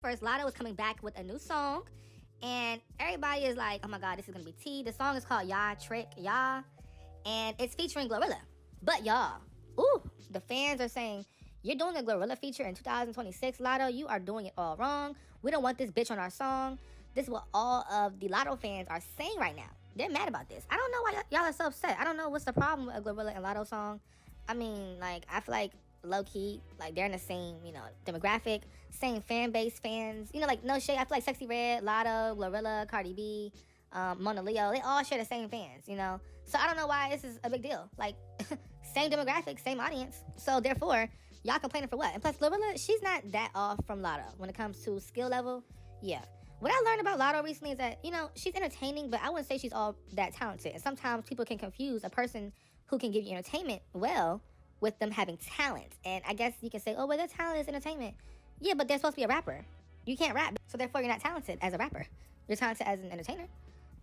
First, Latto is coming back with a new song, and everybody is like, oh my god, this is gonna be tea. The song is called Ya Trick Ya, and it's featuring Glorilla. But y'all, the fans are saying, you're doing a Glorilla feature in 2026, Latto. You are doing it all wrong. We don't want this bitch on our song. This is what all of the Latto fans are saying right now. They're mad about this. I don't know why y'all are so upset. I don't know what's the problem with a Glorilla and Latto song. I mean, like, I feel like low-key, like, they're in the same, demographic, same fan base, fans. Like, no shade. I feel like Sexyy Redd, Latto, Glorilla, Cardi B, Mona Leo, they all share the same fans, So I don't know why this is a big deal. Like, same demographic, same audience. So therefore, y'all complaining for what? And plus, Glorilla, she's not that off from Latto when it comes to skill level. Yeah. What I learned about Latto recently is that, she's entertaining, but I wouldn't say she's all that talented. And sometimes people can confuse a person who can give you entertainment well with them having talent. And I guess you can say, oh, well, their talent is entertainment. Yeah, but they're supposed to be a rapper. You can't rap, so therefore you're not talented as a rapper. You're talented as an entertainer,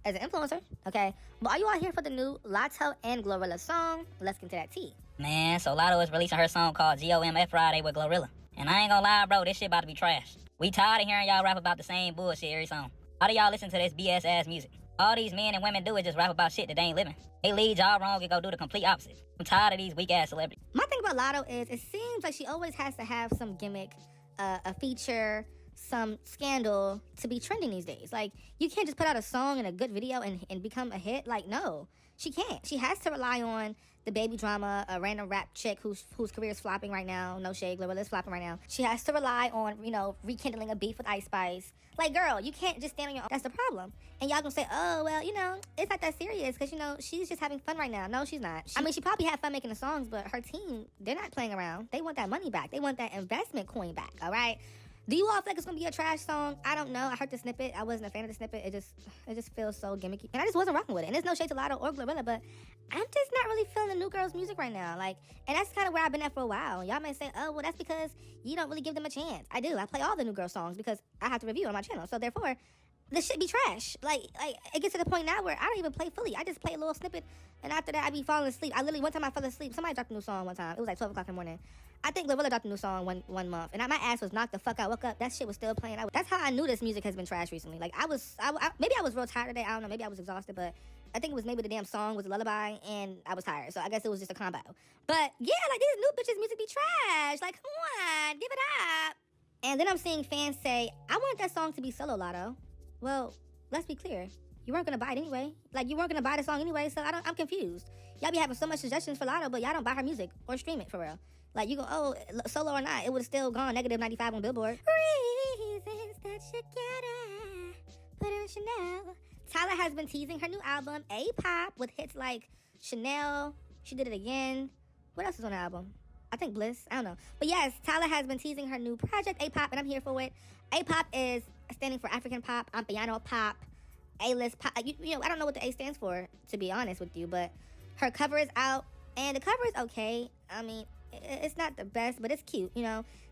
as an influencer, okay? But are you all here for the new Latto and Glorilla song? Let's get into that tea. Man, so Latto is releasing her song called GOMF Friday with Glorilla. And I ain't gonna lie, bro, this shit about to be trash. We tired of hearing y'all rap about the same bullshit every song. How do y'all listen to this BS ass music? All these men and women do is just rap about shit that they ain't living. They lead y'all wrong and go do the complete opposite. I'm tired of these weak ass celebrities. My thing about Latto is it seems like she always has to have some gimmick, a feature, some scandal to be trending these days. Like, you can't just put out a song and a good video and become a hit. Like, no, she can't. She has to rely on the baby drama, a random rap chick whose career is flopping right now. No shade, Glorilla's flopping right now. She has to rely on, rekindling a beef with Ice Spice. Like, girl, you can't just stand on your own. That's the problem. And y'all gonna say, oh, well, it's not that serious because, she's just having fun right now. No, she's not. I mean, she probably had fun making the songs, but her team, they're not playing around. They want that money back. They want that investment coin back, all right? Do you all feel like it's gonna be a trash song? I don't know. I heard the snippet. I wasn't a fan of the snippet. It just feels so gimmicky, and I just wasn't rocking with it. And there's no shade to Latto or Glorilla, but I'm just not really feeling the new girls' music right now. Like, and that's kind of where I've been at for a while. Y'all may say, oh, well, that's because you don't really give them a chance. I do. I play all the new girl songs because I have to review on my channel. So therefore, this shit be trash. Like it gets to the point now where I don't even play fully. I just play a little snippet, and after that, I be falling asleep. I literally, one time I fell asleep. Somebody dropped a new song one time. It was like 12 o'clock in the morning. I think Glorilla dropped a new song one month, and my ass was knocked the fuck out. Woke up, that shit was still playing. That's how I knew this music has been trash recently. Like, maybe I was real tired today. I don't know. Maybe I was exhausted, but I think it was maybe the damn song was a lullaby, and I was tired. So I guess it was just a combo. But yeah, like, these new bitches' music be trash. Like, come on, give it up. And then I'm seeing fans say, I want that song to be solo, Latto. Well, let's be clear. You weren't gonna buy it anyway. Like, you weren't gonna buy the song anyway, so I'm confused. Y'all be having so much suggestions for Latto, but y'all don't buy her music or stream it for real. Like, you go, oh, solo or not, it would have still gone negative 95 on Billboard. Reasons that you gotta put in Chanel. Tyler has been teasing her new album, A-Pop, with hits like Chanel. She did it again. What else is on the album? I think Bliss. I don't know. But yes, Tyler has been teasing her new project, A-Pop, and I'm here for it. A-Pop is standing for African pop, piano pop, A-list pop. I don't know what the A stands for, to be honest with you, but her cover is out, and the cover is okay. I mean, it's not the best, but it's cute,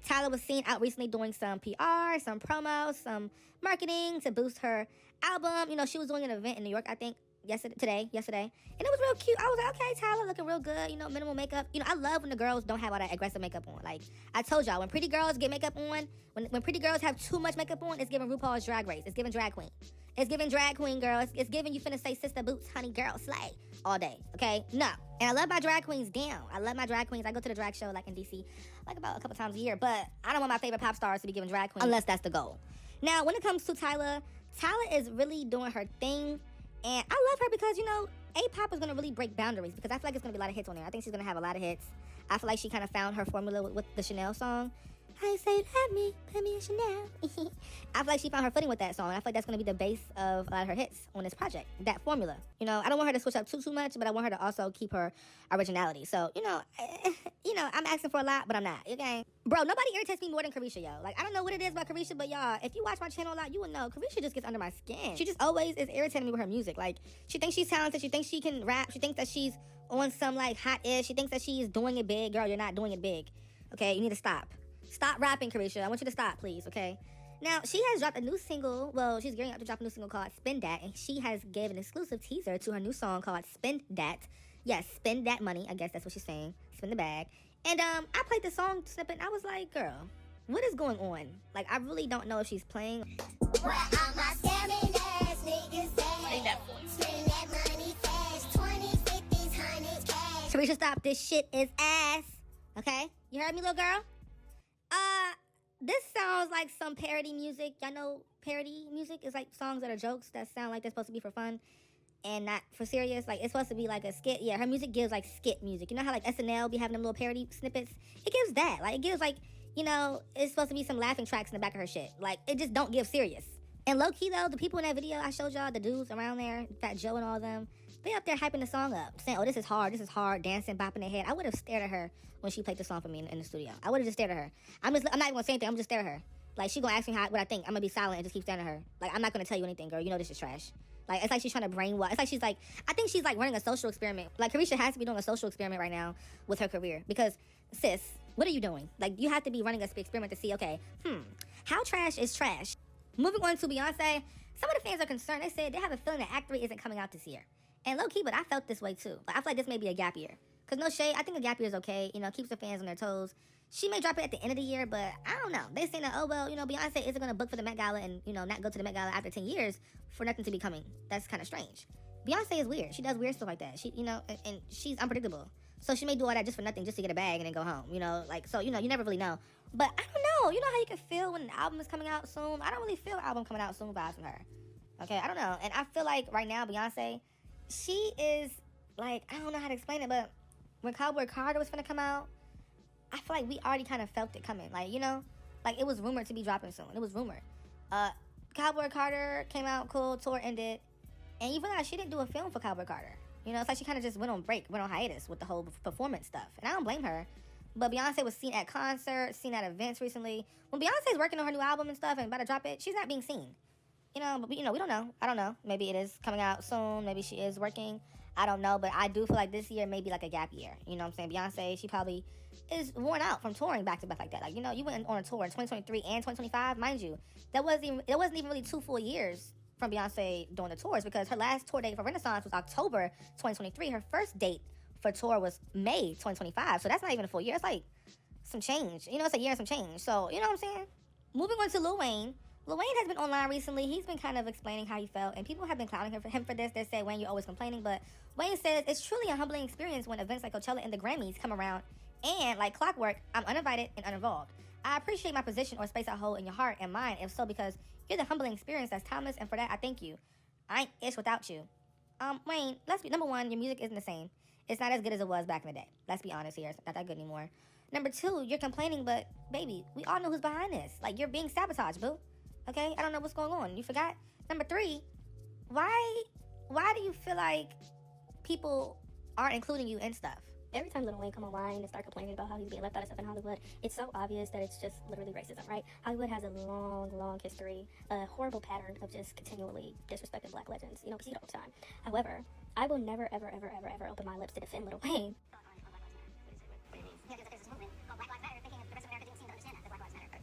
Tyler was seen out recently doing some PR, some promos, some marketing to boost her album. She was doing an event in New York, I think, yesterday, and it was real cute. I was like, okay, Tyler looking real good, minimal makeup. I love when the girls don't have all that aggressive makeup on. Like, I told y'all, when pretty girls get makeup on, when pretty girls have too much makeup on, it's giving RuPaul's Drag Race. It's giving drag queen. It's giving drag queen, girl. It's giving you finna say sister boots, honey, girl, slay all day, okay? No. And I love my drag queens down. I love my drag queens. I go to the drag show, like, in D.C., like, about a couple times a year, but I don't want my favorite pop stars to be giving drag queens unless that's the goal. Now, when it comes to Tyler is really doing her thing, and I love her because, A-Pop is going to really break boundaries because I feel like it's going to be a lot of hits on there. I think she's going to have a lot of hits. I feel like she kind of found her formula with the Chanel song. I say, let me, put me in Chanel. I feel like she found her footing with that song. I feel like that's going to be the base of a lot of her hits on this project. That formula. I don't want her to switch up too much, but I want her to also keep her originality. So, I'm asking for a lot, but I'm not, okay? Bro, nobody irritates me more than Carisha, yo. Like, I don't know what it is about Carisha, but y'all, if you watch my channel a lot, you will know Carisha just gets under my skin. She just always is irritating me with her music. Like, she thinks she's talented. She thinks she can rap. She thinks that she's on some, like, hot-ish. She thinks that she's doing it big. Girl, you're not doing it big. Okay, you need to stop. Stop rapping, Carisha. I want you to stop, please, okay? Now, she has dropped a new single. Well, she's gearing up to drop a new single called Spend That, and she has gave an exclusive teaser to her new song called Spend That. Yes, spend that money. I guess that's what she's saying. Spend the bag. And I played the song snippet, and I was like, girl, what is going on? Like, I really don't know if she's playing. Where all my scamming ass niggas at? Spend that money fast, 20, 50s, 100 cash. Teresa, stop. This shit is ass. Okay? You heard me, little girl? This sounds like some parody music. Y'all know parody music is like songs that are jokes that sound like they're supposed to be for fun and not for serious. Like, it's supposed to be like a skit. Yeah, her music gives like skit music. You know how like SNL be having them little parody snippets? It gives that. Like, it gives like, you know, it's supposed to be some laughing tracks in the back of her shit. Like, it just don't give serious. And low-key, though, the people in that video I showed y'all, the dudes around there, Fat Joe and all of them, they up there hyping the song up, saying, oh, this is hard, dancing, bopping their head. I would have stared at her when she played the song for me in the studio. I would have just stared at her. I'm not even going to say anything. I'm just staring at her. Like, she going to ask me what I think. I'm going to be silent and just keep staring at her. Like, I'm not going to tell you anything, girl. You know this is trash. Like, it's like she's trying to brainwash. It's like she's like, I think she's like running a social experiment. Like, Carisha has to be doing a social experiment right now with her career. Because, sis, what are you doing? Like, you have to be running a experiment to see, okay, how trash is trash? Moving on to Beyonce, some of the fans are concerned. They said they have a feeling that Act 3 isn't coming out this year. And low-key, but I felt this way too. Like, I feel like this may be a gap year. Because no shade, I think a gap year is okay. You know, keeps the fans on their toes. She may drop it at the end of the year, but I don't know. They saying that, oh, well, you know, Beyonce isn't going to book for the Met Gala and, you know, not go to the Met Gala after 10 years for nothing to be coming. That's kind of strange. Beyonce is weird. She does weird stuff like that. She, you know, and she's unpredictable. So she may do all that just for nothing, just to get a bag and then go home. You know, like, so, you know, you never really know. But I don't know. You know how you can feel when an album is coming out soon? I don't really feel album coming out soon vibes from her. Okay, I don't know. And I feel like right now, Beyonce, she is, like, I don't know how to explain it, but when Cowboy Carter was finna come out, I feel like we already kind of felt it coming. Like, you know, like, it was rumored to be dropping soon. It was rumored. Cowboy Carter came out, cool, tour ended, and you realize she didn't do a film for Cowboy Carter. You know, it's like she kind of just went on hiatus with the whole performance stuff. And I don't blame her. But Beyonce was seen at concerts, seen at events recently. When Beyonce's working on her new album and stuff and about to drop it, she's not being seen. You know, but, you know, we don't know. I don't know. Maybe it is coming out soon. Maybe she is working. I don't know. But I do feel like this year may be like a gap year. You know what I'm saying? Beyonce, she probably is worn out from touring back to back like that. Like, you know, you went on a tour in 2023 and 2025. Mind you, it wasn't even really 2 full years from Beyonce doing the tours, because her last tour date for Renaissance was October 2023. Her first date for tour was May 2025. So that's not even a full year. It's like some change. You know, it's a year and some change. So, you know what I'm saying? Moving on to Lil Wayne. Lil Wayne has been online recently. He's been kind of explaining how he felt, and people have been clowning him for this. They say, Wayne, you're always complaining. But Wayne says it's truly a humbling experience when events like Coachella and the Grammys come around, and like clockwork, I'm uninvited and uninvolved. I appreciate my position or space I hold in your heart and mind, if so, because you're the humbling experience that's timeless, and for that, I thank you. I ain't ish without you. Wayne, let's be, number one, your music isn't the same. It's not as good as it was back in the day. Let's be honest here. It's not that good anymore. Number two, you're complaining, but baby, we all know who's behind this. Like, you're being sabotaged, boo. Okay? I don't know what's going on. You forgot? Number three, why do you feel like people aren't including you in stuff? Every time Lil Wayne come online and start complaining about how he's being left out of stuff in Hollywood, it's so obvious that it's just literally racism, right? Hollywood has a long, long history, a horrible pattern of just continually disrespecting black legends, you know, we see it all the time. However, I will never, ever, ever, ever, ever open my lips to defend Lil Wayne.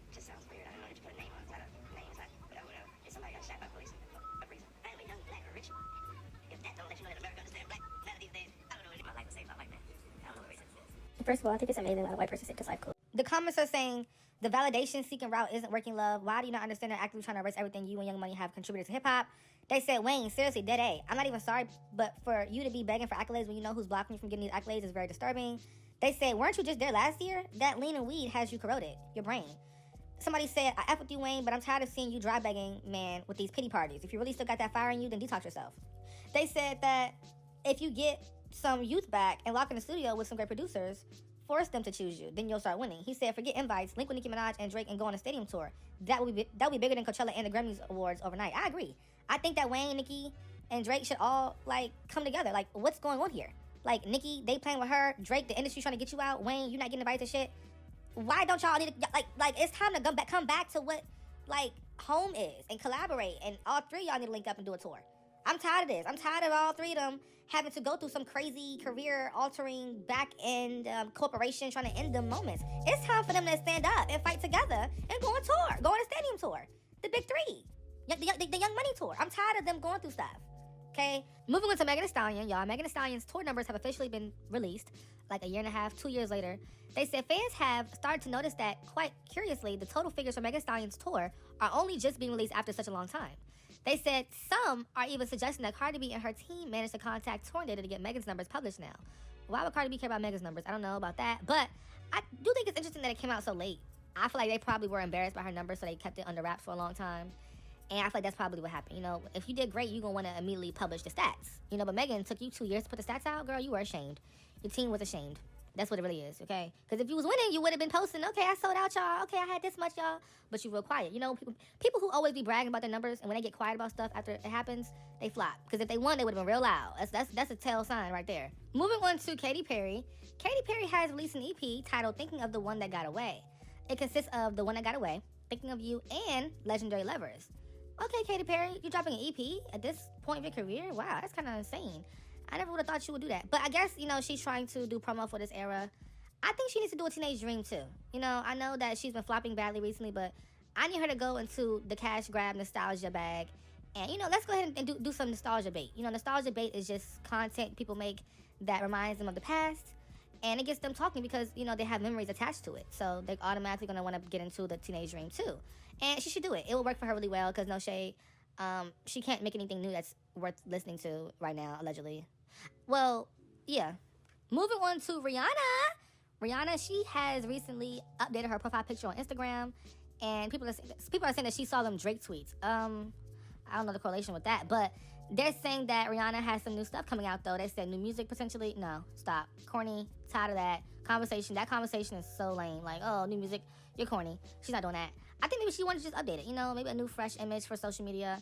Just sounds weird. I don't know if you put a name on it. I don't know names, but I would know. If somebody got shot by police for a reason. I ain't young, black, or rich. If that don't let you know that America understands black, none of these days, I don't know what my life would say about like that. I don't know what racism is. First of all, I think it's amazing that a white person saved his life. Cool. The comments are saying the validation-seeking route isn't working, love. Why do you not understand they're actively trying to erase everything you and Young Money have contributed to hip-hop? They said, Wayne, seriously, dead A. I'm not even sorry, but for you to be begging for accolades when you know who's blocking you from getting these accolades is very disturbing. They said, weren't you just there last year? That lean and weed has you corroded, your brain. Somebody said, I F with you, Wayne, but I'm tired of seeing you dry begging, man, with these pity parties. If you really still got that fire in you, then detox yourself. They said that if you get some youth back and lock in the studio with some great producers, force them to choose you, then you'll start winning. He said, forget invites, link with Nicki Minaj and Drake and go on a stadium tour. That will be bigger than Coachella and the Grammys Awards overnight. I agree. I think that Wayne, Nicki, and Drake should all, like, come together. Like, what's going on here? Like, Nicki, they playing with her. Drake, the industry trying to get you out. Wayne, you not getting invited to shit. Why don't y'all need to, like, it's time to come back to what, like, home is and collaborate. And all three of y'all need to link up and do a tour. I'm tired of this. I'm tired of all three of them having to go through some crazy career-altering back-end corporation trying to end them moments. It's time for them to stand up and fight together and go on tour. Go on a stadium tour. The big three. The Young Money tour. I'm tired of them going through stuff. Okay, moving on to Megan Thee Stallion, y'all. Megan Thee Stallion's tour numbers have officially been released, like a year and a half, 2 years later. They said fans have started to notice that, quite curiously, the total figures for Megan Thee Stallion's tour are only just being released after such a long time. They said some are even suggesting that Cardi B and her team managed to contact touring data to get Megan's numbers published now. Why would Cardi B care about Megan's numbers? I don't know about that, but I do think it's interesting that it came out so late. I feel like they probably were embarrassed by her numbers, so they kept it under wraps for a long time. And I feel like that's probably what happened. You know, if you did great, you're going to want to immediately publish the stats. You know, but Megan took you 2 years to put the stats out. Girl, you were ashamed. Your team was ashamed. That's what it really is, okay? Because if you was winning, you would have been posting, okay, I sold out, y'all. Okay, I had this much, y'all. But you real quiet. You know, people who always be bragging about their numbers, and when they get quiet about stuff after it happens, they flop. Because if they won, they would have been real loud. That's a tell sign right there. Moving on to Katy Perry. Katy Perry has released an EP titled Thinking of the One That Got Away. It consists of The One That Got Away, Thinking of You, and Legendary Lovers. Okay, Katy Perry, you're dropping an EP at this point of your career? Wow, that's kind of insane. I never would have thought you would do that. But I guess, you know, she's trying to do promo for this era. I think she needs to do a Teenage Dream, too. You know, I know that she's been flopping badly recently, but I need her to go into the cash grab nostalgia bag. And, you know, let's go ahead and do some nostalgia bait. You know, nostalgia bait is just content people make that reminds them of the past. And it gets them talking because, you know, they have memories attached to it. So they're automatically going to want to get into the Teenage Dream, too. And she should do it. It will work for her really well because, no shade, she can't make anything new that's worth listening to right now, allegedly. Well, yeah. Moving on to Rihanna. Rihanna, she has recently updated her profile picture on Instagram. And people are saying that she saw them Drake tweets. I don't know the correlation with that, but they're saying that Rihanna has some new stuff coming out, though. They said new music, potentially. No, stop. Corny. Tired of that conversation. That conversation is so lame. Like, oh, new music. You're corny. She's not doing that. I think maybe she wanted to just update it. You know, maybe a new, fresh image for social media.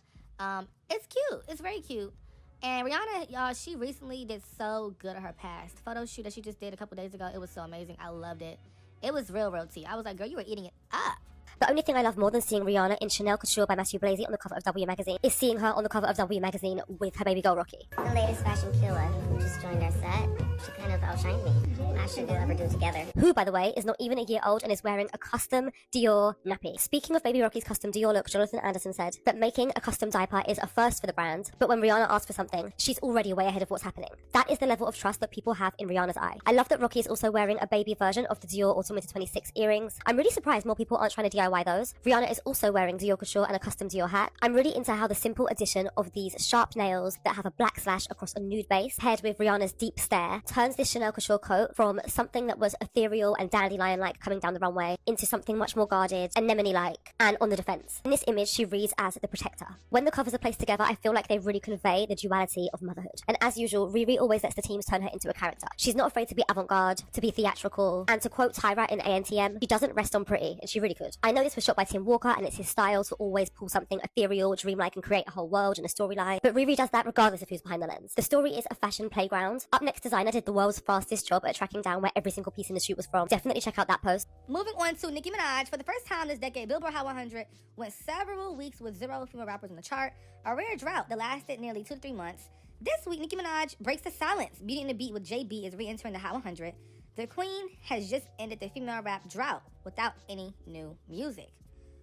It's cute. It's very cute. And Rihanna, y'all, she recently did so good at her past photo shoot that she just did a couple days ago. It was so amazing. I loved it. It was real tea. I was like, girl, you were eating it up. The only thing I love more than seeing Rihanna in Chanel Couture by Matthew Blazy on the cover of W Magazine is seeing her on the cover of W Magazine with her baby girl Rocky. The latest fashion killer who just joined our set. She kind of outshined me. Fashion we'll ever do together. Who, by the way, is not even a year old and is wearing a custom Dior nappy. Speaking of baby Rocky's custom Dior look, Jonathan Anderson said that making a custom diaper is a first for the brand, but when Rihanna asks for something, she's already way ahead of what's happening. That is the level of trust that people have in Rihanna's eye. I love that Rocky is also wearing a baby version of the Dior Autumn Winter 26 earrings. I'm really surprised more people aren't trying to DIY those. Rihanna is also wearing Dior Couture and a custom Dior hat. I'm really into how the simple addition of these sharp nails that have a black slash across a nude base, paired with Rihanna's deep stare, turns this Chanel Couture coat from something that was ethereal and dandelion-like coming down the runway into something much more guarded, anemone-like, and on the defense. In this image, she reads as the protector. When the covers are placed together, I feel like they really convey the duality of motherhood. And as usual, Riri always lets the teams turn her into a character. She's not afraid to be avant-garde, to be theatrical, and to quote Tyra in ANTM, she doesn't rest on pretty, and she really could. I know this was shot by Tim Walker, and it's his style to always pull something ethereal, dreamlike, and create a whole world and a storyline, but Riri does that regardless of who's behind the lens. The story is a fashion playground. Up Next designer did the world's fastest job at tracking down where every single piece in the shoot was from. Definitely check out that post. Moving on to Nicki Minaj. For the first time this decade, Billboard Hot 100 went several weeks with 0 female rappers on the chart, a rare drought that lasted nearly 2 to 3 months. This week, Nicki Minaj breaks the silence. Beauty and the Beat with JB is re-entering the Hot 100. The queen has just ended the female rap drought without any new music.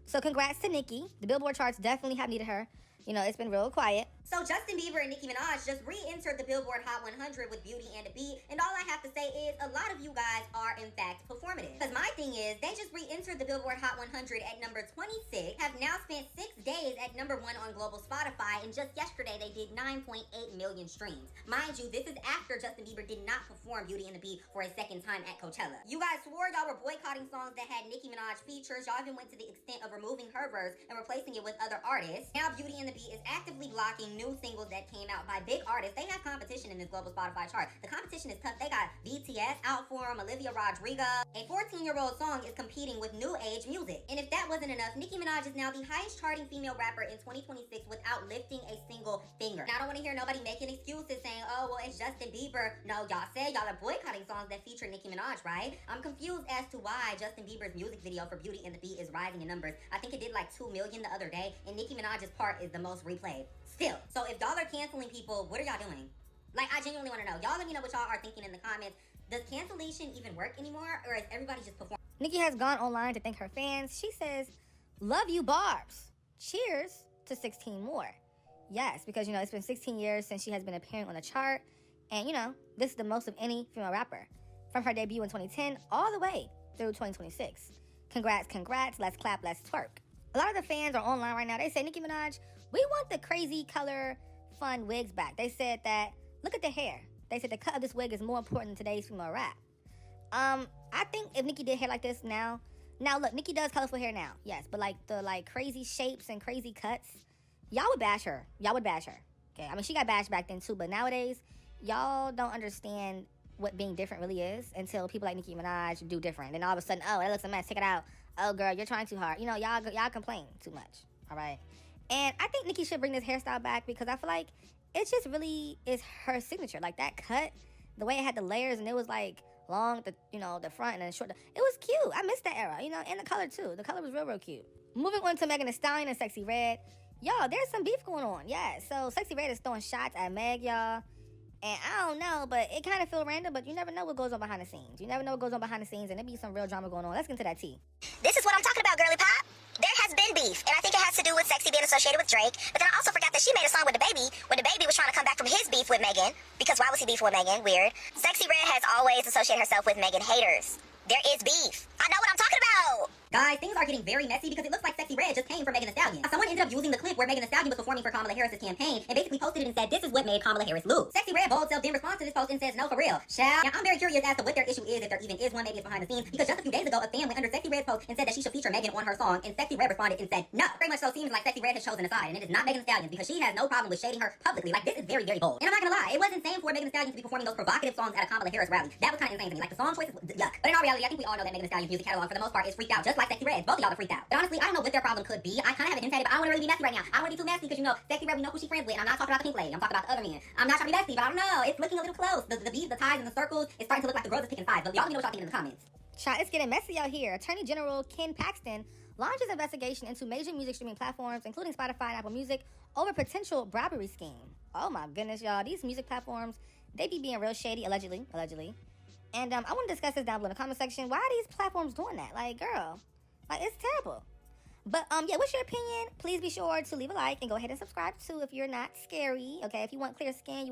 So congrats to Nicki. The Billboard charts definitely have needed her. You know, it's been real quiet. So Justin Bieber and Nicki Minaj just re-entered the Billboard Hot 100 with Beauty and the Beat, and all I have to say is a lot of you guys are in fact performative. Because my thing is, they just re-entered the Billboard Hot 100 at number 26, have now spent 6 days at number 1 on global Spotify, and just yesterday they did 9.8 million streams. Mind you, this is after Justin Bieber did not perform Beauty and the Beat for a second time at Coachella. You guys swore y'all were boycotting songs that had Nicki Minaj features. Y'all even went to the extent of removing her verse and replacing it with other artists. Now Beauty and the Beat is actively blocking new singles that came out by big artists. They have competition in this global Spotify chart. The competition is tough. They got BTS out for them, Olivia Rodrigo. A 14-year-old song is competing with new age music. And if that wasn't enough, Nicki Minaj is now the highest charting female rapper in 2026 without lifting a single finger. Now, I don't want to hear nobody making excuses saying, oh, well, it's Justin Bieber. No, y'all said y'all are boycotting songs that feature Nicki Minaj, right? I'm confused as to why Justin Bieber's music video for Beauty and the Beat is rising in numbers. I think it did like 2 million the other day, and Nicki Minaj's part is the most replayed. Still, so if y'all are canceling people, what are y'all doing? Like, I genuinely want to know. Y'all let me know what y'all are thinking in the comments. Does cancellation even work anymore, or is everybody just performing? Nicki has gone online to thank her fans. She says, "Love you, Barbs. Cheers to 16 more. Yes, because, you know, it's been 16 years since she has been appearing on the chart. And, you know, this is the most of any female rapper. From her debut in 2010 all the way through 2026. Congrats, congrats, let's clap, let's twerk. A lot of the fans are online right now. They say, Nicki Minaj, we want the crazy color, fun wigs back. They said that, look at the hair. They said the cut of this wig is more important in today's female rap. I think if Nicki did hair like this now look, Nicki does colorful hair now, yes, but like the crazy shapes and crazy cuts, y'all would bash her. Y'all would bash her. Okay, I mean, she got bashed back then too, but nowadays, y'all don't understand what being different really is until people like Nicki Minaj do different. Then all of a sudden, oh, that looks a mess, take it out. Oh, girl, you're trying too hard. You know, y'all complain too much, all right? And I think Nicki should bring this hairstyle back because I feel like it just really is her signature. Like that cut, the way it had the layers and it was like long, the front and then short. It was cute. I missed that era, you know, and the color too. The color was real cute. Moving on to Megan Thee Stallion and Sexyy Redd. Y'all, there's some beef going on. Yeah, so Sexyy Redd is throwing shots at Meg, y'all. And I don't know, but it kind of feel random, but you never know what goes on behind the scenes. You never know what goes on behind the scenes, and there be some real drama going on. Let's get into that tea. This is what I'm talking about, girly pop. There has been beef, and I think it has to do with Sexy being associated with Drake. But then I also forgot that she made a song with DaBaby when DaBaby was trying to come back from his beef with Megan. Because why was he beefing with Megan? Weird. Sexy Redd has always associated herself with Megan haters. There is beef. I know what I'm talking about. Guys, things are getting very messy because it looks like Sexyy Redd just came from Megan Thee Stallion. Someone ended up using the clip where Megan Thee Stallion was performing for Kamala Harris's campaign and basically posted it and said, this is what made Kamala Harris lose. Sexyy Redd bold self then responds to this post and says, no, for real. Child. Now, I'm very curious as to what their issue is, if there even is one, maybe it's behind the scenes, because just a few days ago, a fan went under Sexyy Redd's post and said that she should feature Megan on her song, and Sexyy Redd responded and said, no. Very much so seems like Sexyy Redd has chosen a side, and it is not Megan Thee Stallion because she has no problem with shading her publicly. Like, this is very, very bold. And I'm not gonna lie, it wasn't insane for Megan Thee Stallion to be performing those provocative songs at a Kamala Harris rally. That was kind of insane to me. Like, the song choices, yuck. But in all reality, I think we all know that Megan Thee Stallion's music catalog, for the most part, is freaked out, just like Sexyy Redd. Both of y'all are freaked out. But honestly, I don't know what their problem could be. I kind of have a hint at it, but I don't want to really be messy right now. I don't want to be too messy because, you know, Sexyy Redd, we know who she's friends with. And I'm not talking about the pink lady. I'm talking about the other men. I'm not trying to be messy, but I don't know. It's looking a little close. The beads, the ties, and the circles, it's starting to look like the girls are picking sides. But y'all let me know what y'all think in the comments. Child, it's getting messy out here. Attorney General Ken Paxton launches investigation into major music streaming platforms, including Spotify and Apple Music, over potential bribery scheme. Oh my goodness, y'all. These music platforms, they be being real shady, allegedly. And I want to discuss this down below in the comment section. Why are these platforms doing that? Like, girl, like, it's terrible. But, yeah, what's your opinion? Please be sure to leave a like and go ahead and subscribe too if you're not scary. Okay, if you want clear skin, you